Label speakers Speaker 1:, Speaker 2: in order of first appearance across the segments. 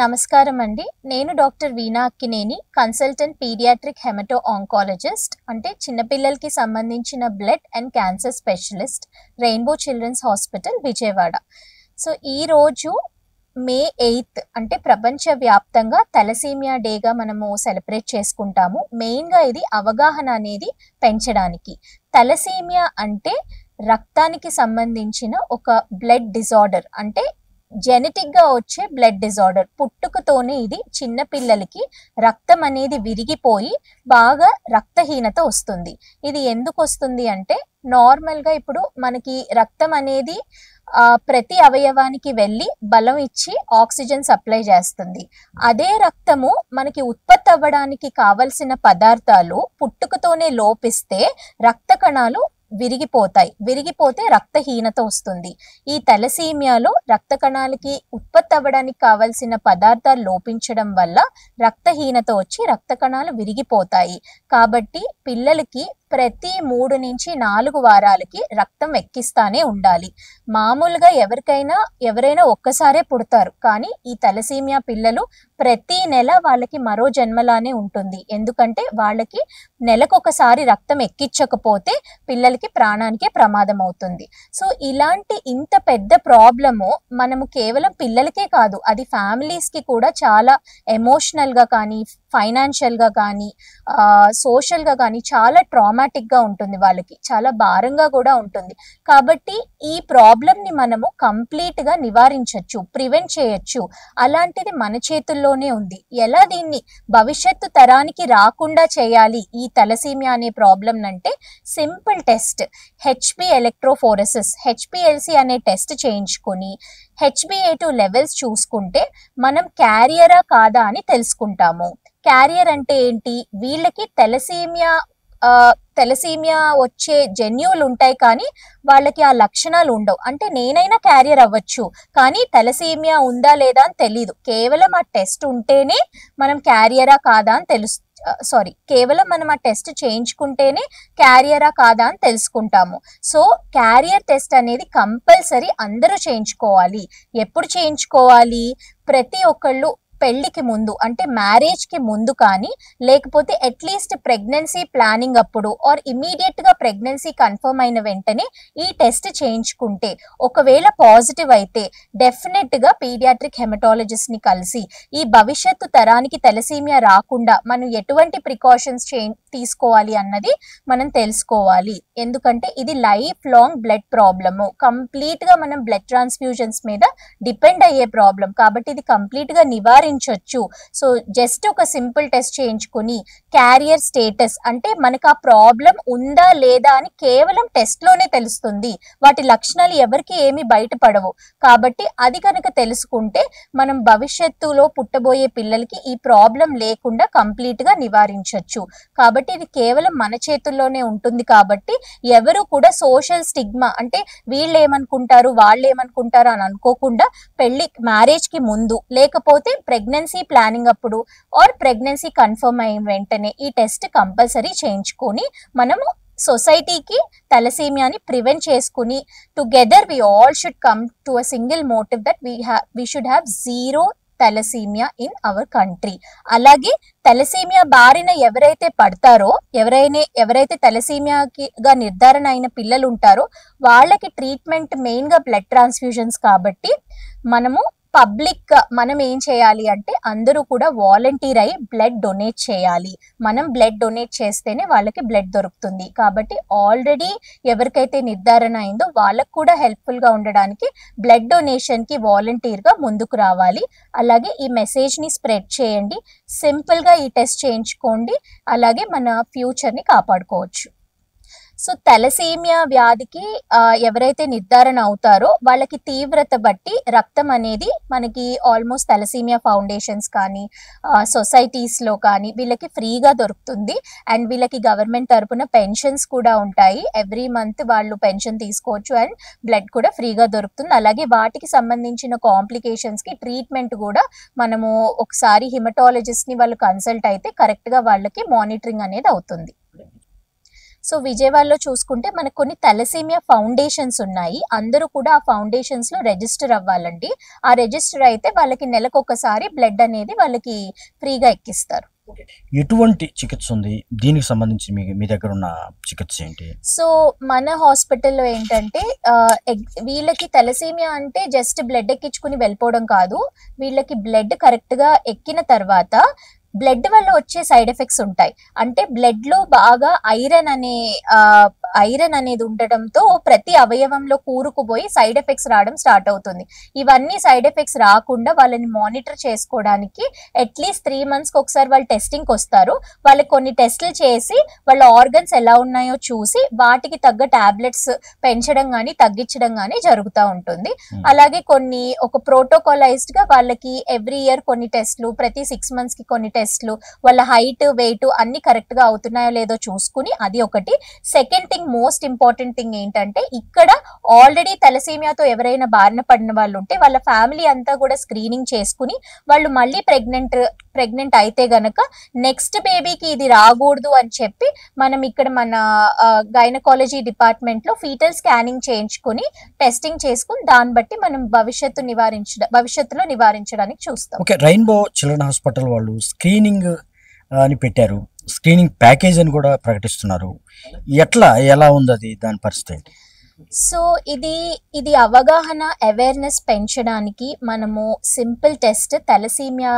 Speaker 1: నమస్కారం అండి. నేను doctor Veena Akkineni, consultant paediatric haemato oncologist, అంటే చిన్నపిల్లలకి సంబంధించిన blood and cancer specialist, rainbow children's hospital, Vijayawada. So ఈరోజు మే 8 అంటే ప్రపంచవ్యాప్తంగా తలసీమియా డేగా మనము సెలబ్రేట్ చేసుకుంటాము. మెయిన్గా ఇది అవగాహన అనేది పెంచడానికి. తలసీమియా అంటే రక్తానికి సంబంధించిన ఒక బ్లడ్ డిజార్డర్, అంటే జెనెటిక్ గా వచ్చే బ్లడ్ డిజార్డర్. పుట్టుకతోనే ఇది చిన్న పిల్లలకి రక్తం అనేది విరిగిపోయి బాగా రక్తహీనత వస్తుంది. ఇది ఎందుకు వస్తుంది అంటే నార్మల్ గా ఇప్పుడు మనకి రక్తం అనేది ప్రతి అవయవానికి వెళ్ళి బలం ఇచ్చి ఆక్సిజన్ సప్లై చేస్తుంది. అదే రక్తము మనకి ఉత్పత్తి అవ్వడానికి కావలసిన పదార్థాలు పుట్టుకతోనే లోపిస్తే రక్త కణాలు విరిగిపోతే రక్తహీనత వస్తుంది. ఈ తలసీమియాలో రక్త కణాలకి ఉత్పత్తి అవ్వడానికి కావలసిన పదార్థాలు లోపించడం వల్ల రక్తహీనత వచ్చి రక్త కణాలు విరిగిపోతాయి. కాబట్టి పిల్లలకి ప్రతి 3 నుంచి 4 వారాలకి రక్తం ఎక్కిస్తానే ఉండాలి. మామూలుగా ఎవరైనా ఒక్కసారే పుడతారు, కానీ ఈ తలసీమియా పిల్లలు ప్రతి నెల వాళ్ళకి మరో జన్మలానే ఉంటుంది. ఎందుకంటే వాళ్ళకి నెలకొకసారి రక్తం ఎక్కించకపోతే పిల్లలకి ప్రాణానికే ప్రమాదం అవుతుంది. సో ఇలాంటి ఇంత పెద్ద ప్రాబ్లము మనము కేవలం పిల్లలకే కాదు, అది ఫ్యామిలీస్ కి కూడా చాలా ఎమోషనల్ గా కానీ, ఫైనాన్షియల్ గా కానీ, సోషల్ గా కానీ చాలా ట్రామాటిక్ గా ఉంటుంది. వాళ్ళకి చాలా భారంగా కూడా ఉంటుంది. కాబట్టి ఈ ప్రాబ్లం ని మనము కంప్లీట్ గా నివారించవచ్చు, ప్రివెంట్ చేయొచ్చు. అలాంటిది మన చేతుల్లోనే ఉంది. ఎలా దీన్ని భవిష్యత్తు తరానికి రాకుండా చేయాలి ఈ తలసీమియా అనే ప్రాబ్లం అంటే సింపుల్ టెస్ట్, హెచ్పి ఎలక్ట్రోఫోరెసిస్, హెచ్పిఎల్సి అనే టెస్ట్ చేయించుకొని HbA2 లెవెల్స్ చూసుకుంటే మనం క్యారియరా కాదా అని తెలుసుకుంటాము. క్యారియర్ అంటే ఏంటి? వీళ్ళకి తెలసీమియా వచ్చే జన్యువులు ఉంటాయి, కానీ వాళ్ళకి ఆ లక్షణాలు ఉండవు. అంటే నేనైనా క్యారియర్ అవ్వచ్చు, కానీ తలసీమియా ఉందా లేదా అని తెలీదు. కేవలం ఆ టెస్ట్ ఉంటేనే మనం క్యారియరా కాదా అని కేవలం మనం ఆ టెస్ట్ చేయించుకుంటేనే క్యారియరా కాదా అని తెలుసుకుంటాము. సో క్యారియర్ టెస్ట్ అనేది కంపల్సరీ అందరూ చేయించుకోవాలి. ఎప్పుడు చేయించుకోవాలి? ప్రతి ఒక్కళ్ళు పెళ్లికి ముందు, అంటే మ్యారేజ్ కి ముందు కానీ, లేకపోతే అట్లీస్ట్ ప్రెగ్నెన్సీ ప్లానింగ్ అప్పుడు, ఆర్ ఇమీడియట్ గా ప్రెగ్నెన్సీ కన్ఫర్మ్ అయిన వెంటనే ఈ టెస్ట్ చేయించుకుంటే, ఒకవేళ పాజిటివ్ అయితే డెఫినెట్ గా పీడియాట్రిక్ హెమటాలజిస్ట్ ని కలిసి ఈ భవిష్యత్తు తరానికి తలసీమియా రాకుండా మనం ఎటువంటి ప్రికాషన్స్ తీసుకోవాలి అన్నది మనం తెలుసుకోవాలి. ఎందుకంటే ఇది life long blood problem, complete గా మనం బ్లడ్ ట్రాన్స్ఫ్యూజన్స్ మీద డిపెండ్ అయ్యే ప్రాబ్లం. కాబట్టి ఇది కంప్లీట్ గా నివారించవచ్చు. సో జస్ట్ ఒక సింపుల్ టెస్ట్ చేయించుకొని క్యారియర్ స్టేటస్, అంటే మనకు ఆ ప్రాబ్లం ఉందా లేదా అని కేవలం టెస్ట్ లోనే తెలుస్తుంది. వాటి లక్షణాలు ఎవరికి ఏమి బయటపడవు. కాబట్టి అది కనుక తెలుసుకుంటే మనం భవిష్యత్తులో పుట్టబోయే పిల్లలకి ఈ ప్రాబ్లం లేకుండా కంప్లీట్ గా నివారించవచ్చు. కాబట్టి ఇది కేవలం మన చేతుల్లోనే ఉంటుంది. కాబట్టి ఎవరు కూడా సోషల్ స్టిగ్మా, అంటే వీళ్ళు ఏమనుకుంటారు వాళ్ళు ఏమనుకుంటారు అని అనుకోకుండా మ్యారేజ్ కి ముందు, లేకపోతే ప్రెగ్నెన్సీ ప్లానింగ్ అప్పుడు, ఆర్ ప్రెగ్నెన్సీ కన్ఫర్మ్ అయిన వెంటనే ఈ టెస్ట్ కంపల్సరీ చేయించుకొని మనము సొసైటీకి తలసీమియాని ప్రివెంట్ చేసుకుని together we all should come to a single motive that we should have zero thalassemia in our country. అలాగే తలసీమియా బారిన ఎవరైతే పడతారో, ఎవరైతే తలసీమియాగా నిర్ధారణ అయిన పిల్లలు ఉంటారో వాళ్ళకి ట్రీట్మెంట్ మెయిన్ గా బ్లడ్ ట్రాన్స్ఫ్యూజన్స్. కాబట్టి మనం ఏం చేయాలి అంటే అందరూ కూడా వాలంటీర్ అయి బ్లడ్ డొనేట్ చేయాలి. మనం బ్లడ్ డొనేట్ చేస్తేనే వాళ్ళకి బ్లడ్ దొరుకుతుంది. కాబట్టి ఆల్రెడీ ఎవరికైతే నిర్ధారణ అయిందో వాళ్ళకు కూడా హెల్ప్ఫుల్ గా ఉండడానికి బ్లడ్ డొనేషన్ కి వాలంటీర్ గా ముందుకు రావాలి. అలాగే ఈ మెసేజ్ ని స్ప్రెడ్ చేయండి. సింపుల్ గా ఈ టెస్ట్ చేయించుకోండి. అలాగే మన ఫ్యూచర్ ని కాపాడుకోవచ్చు. సో తలసీమియా వ్యాధికి ఎవరైతే నిర్ధారణ అవుతారో వాళ్ళకి తీవ్రత బట్టి రక్తం అనేది మనకి ఆల్మోస్ట్ తలసీమియా ఫౌండేషన్స్ కానీ, సొసైటీస్ లో కానీ వీళ్ళకి ఫ్రీగా దొరుకుతుంది. అండ్ వీళ్ళకి గవర్నమెంట్ తరపున పెన్షన్స్ కూడా ఉంటాయి. ఎవ్రీ మంత్ వాళ్ళు పెన్షన్ తీసుకోవచ్చు అండ్ బ్లడ్ కూడా ఫ్రీగా దొరుకుతుంది. అలాగే వాటికి సంబంధించిన కాంప్లికేషన్స్ కి ట్రీట్మెంట్ కూడా మనము ఒకసారి హిమటాలజిస్ట్ ని వాళ్ళు కన్సల్ట్ అయితే కరెక్ట్ గా వాళ్ళకి మానిటరింగ్ అనేది అవుతుంది. సో విజయవాడలో చూసుకుంటే మనకు కొన్ని తలసేమియా ఫౌండేషన్స్ ఉన్నాయి. అందరూ కూడా ఆ ఫౌండేషన్స్ లో రిజిస్టర్ అవ్వాలండి. ఆ రిజిస్టర్ అయితే వాళ్ళకి నెలకు ఒకసారి బ్లడ్ అనేది వాళ్ళకి ఫ్రీగా ఎక్కిస్తారు.
Speaker 2: ఎటువంటి చికిత్స ఉంది? దీనికి సంబంధించి మీ దగ్గర ఉన్న చికిత్స ఏంటి?
Speaker 1: సో మన హాస్పిటల్లో ఏంటంటే వీళ్ళకి తలసేమియా అంటే జస్ట్ బ్లడ్ ఎక్కించుకుని వెళ్ళిపోవడం కాదు. వీళ్ళకి బ్లడ్ కరెక్ట్ గా ఎక్కిన తర్వాత బ్లడ్ వల్ల వచ్చే సైడ్ ఎఫెక్ట్స్ ఉంటాయి. అంటే బ్లడ్ లో బాగా ఐరన్ అనేది ఉండడంతో ప్రతి అవయవంలో కూరుకుపోయి సైడ్ ఎఫెక్ట్స్ రావడం స్టార్ట్ అవుతుంది. ఇవన్నీ సైడ్ ఎఫెక్ట్స్ రాకుండా వాళ్ళని మానిటర్ చేసుకోవడానికి అట్లీస్ట్ 3 months ఒకసారి వాళ్ళు టెస్టింగ్కి వస్తారు. వాళ్ళకి కొన్ని టెస్టులు చేసి వాళ్ళ ఆర్గన్స్ ఎలా ఉన్నాయో చూసి వాటికి తగ్గ టాబ్లెట్స్ పెంచడం కానీ తగ్గించడం కానీ జరుగుతూ ఉంటుంది. అలాగే ఒక ప్రోటోకాలైజ్డ్ గా వాళ్ళకి ఎవ్రీ ఇయర్ కొన్ని టెస్ట్లు, ప్రతి 6 months కి కొన్ని టెస్ట్లు, వాళ్ళ హైట్ వెయిట్ అన్ని కరెక్ట్ గా అవుతున్నాయో లేదో చూసుకుని అది ఒకటి. Second thing, most important thing ఏంటంటే ఇక్కడ ఆల్రెడీ తలసేమియాతో ఎవరైనా బారిన పడిన వాళ్ళు ఉంటే వాళ్ళ ఫ్యామిలీ అంతా కూడా స్క్రీనింగ్ చేసుకుని వాళ్ళు మళ్ళీ ప్రెగ్నెంట్ అయితే గనక నెక్స్ట్ బేబీకి ఇది రాకూడదు అని చెప్పి మనం ఇక్కడ మన గైనకాలజీ డిపార్ట్మెంట్ లో ఫీటల్ స్కానింగ్ చేయించుకుని టెస్టింగ్ చేసుకుని దాన్ని బట్టి మనం భవిష్యత్తులో నివారించడానికి చూస్తాం.
Speaker 2: ఓకే, రెయిన్బో చిల్డ్రన్ హాస్పిటల్ వాళ్ళు స్క్రీనింగ్ అని పెట్టారు, స్క్రీనింగ్ ప్యాకేజ్ అని కూడా ప్రకటిస్తున్నారు. ఎలా ఉంది అది, దాని పరిస్థితి?
Speaker 1: సో ఇది అవగాహన అవేర్నెస్ పెంచడానికి మనము సింపుల్ టెస్ట్ తలసేమియా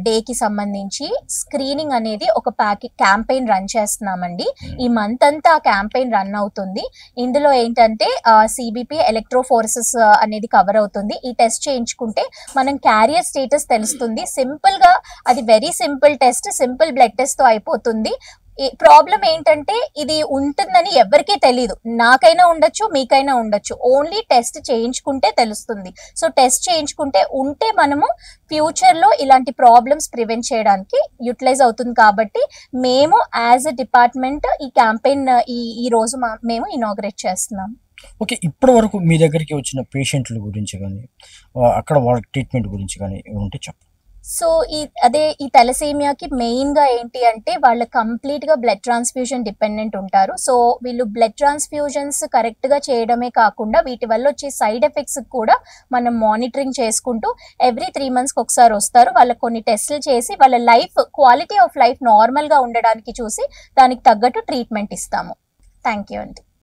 Speaker 1: డేకి సంబంధించి స్క్రీనింగ్ అనేది ఒక క్యాంపెయిన్ రన్ చేస్తున్నామండి. ఈ మంత్ అంతా ఆ క్యాంపెయిన్ రన్ అవుతుంది. ఇందులో ఏంటంటే సిబిపి ఎలక్ట్రోఫోరెసిస్ అనేది కవర్ అవుతుంది. ఈ టెస్ట్ చేయించుకుంటే మనం క్యారియర్ స్టేటస్ తెలుస్తుంది. సింపుల్ గా అది very simple test, simple blood test తో అయిపోతుంది. ప్రాబ్లం ఏంటంటే ఇది ఉంటుందని ఎవరికీ తెలియదు. నాకైనా ఉండొచ్చు, మీకైనా ఉండొచ్చు. ఓన్లీ టెస్ట్ చేయించుకుంటే తెలుస్తుంది. సో టెస్ట్ చేయించుకుంటే ఉంటే మనము ఫ్యూచర్ లో ఇలాంటి ప్రాబ్లమ్స్ ప్రివెంట్ చేయడానికి యూటిలైజ్ అవుతుంది. కాబట్టి మేము యాజ్ ఎ డిపార్ట్మెంట్ ఈ క్యాంపెయిన్ ఈ రోజు మేము ఇనాగ్రేట్ చేస్తున్నాం.
Speaker 2: ఓకే, ఇప్పటి వరకు మీ దగ్గరికి వచ్చిన పేషెంట్ల గురించి కానీ అక్కడ వాళ్ళ ట్రీట్మెంట్ గురించి కానీ ఉంటే చెప్పండి.
Speaker 1: సో ఈ తలసేమియాకి మెయిన్ గా ఏంటి అంటే వాళ్ళు కంప్లీట్ గా బ్లడ్ ట్రాన్స్ఫ్యూజన్ డిపెండెంట్ ఉంటారు. సో వీళ్ళు బ్లడ్ ట్రాన్స్ఫ్యూజన్స్ కరెక్ట్ గా చేయడమే కాకుండా వీటి వల్ల వచ్చే సైడ్ ఎఫెక్ట్స్ కూడా మనం మానిటరింగ్ చేసుకుంటూ ఎవ్రీ 3 months ఒకసారి వస్తారు. వాళ్ళకి కొన్ని టెస్టులు చేసి వాళ్ళ క్వాలిటీ ఆఫ్ లైఫ్ నార్మల్ గా ఉండడానికి చూసి దానికి తగ్గట్టు ట్రీట్మెంట్ ఇస్తాము. థ్యాంక్ యూ అండి.